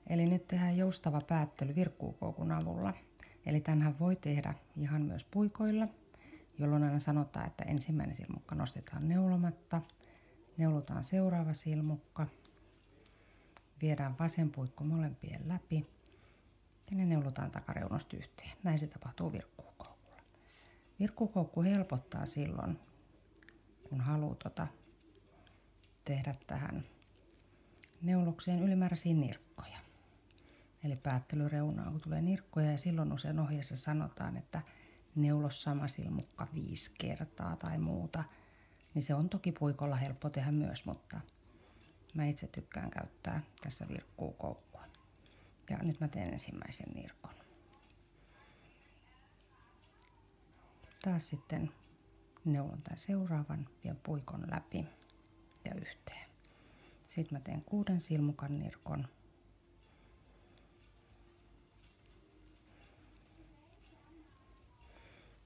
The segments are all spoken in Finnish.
Eli nyt tehdään joustava päättely virkkuukoukun avulla. Eli tämänhän voi tehdä ihan myös puikoilla, jolloin aina sanotaan, että ensimmäinen silmukka nostetaan neulomatta, neulotaan seuraava silmukka, viedään vasen puikko molempien läpi ja ne neulotaan takareunosta yhteen. Näin se tapahtuu virkkuukoukulla. Virkkuukoukku helpottaa silloin, kun haluaa tehdä tähän neulokseen ylimääräisiä nirkkoja. Eli päättelyreunaan, kun tulee nirkkoja, ja silloin usein ohjeessa sanotaan, että neulo sama silmukka 5 kertaa tai muuta, niin se on toki puikolla helppo tehdä myös, mutta mä itse tykkään käyttää tässä virkkuukoukkua. Ja nyt mä teen ensimmäisen nirkon. Taas sitten neulon tämän seuraavan, vien puikon läpi ja yhteen. Sitten mä teen 6 silmukan nirkon.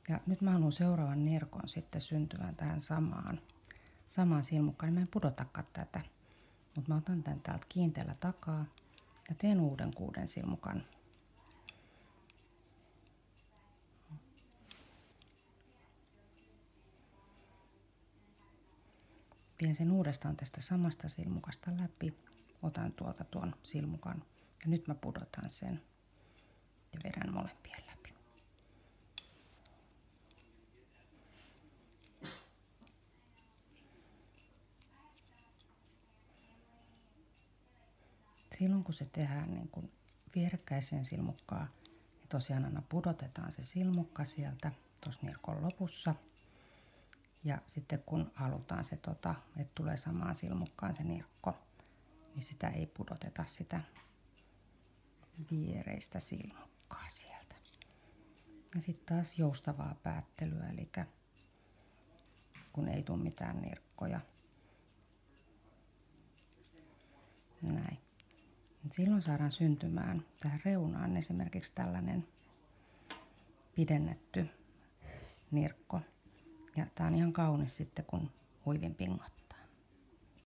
Ja nyt mä haluan seuraavan nirkon sitten syntyvän tähän samaan silmukkaan. Mä en pudotakaan tätä, mutta mä otan tän täältä kiinteällä takaa ja teen uuden 6 silmukan. Vien sen uudestaan tästä samasta silmukasta läpi, otan tuolta tuon silmukan ja nyt mä pudotan sen ja vedän molempien läpi. Silloin kun se tehdään niin kuin vierekkäiseen silmukkaan, niin tosiaan aina pudotetaan se silmukka sieltä tuossa nirkon lopussa. Ja sitten kun halutaan se, että tulee samaan silmukkaan se nirkko, niin sitä ei pudoteta sitä viereistä silmukkaa sieltä. Ja sitten taas joustavaa päättelyä, eli kun ei tule mitään nirkkoja. Näin. Silloin saadaan syntymään tähän reunaan esimerkiksi tällainen pidennetty nirkko. Ja tää on ihan kaunis sitten, kun huivin pingot.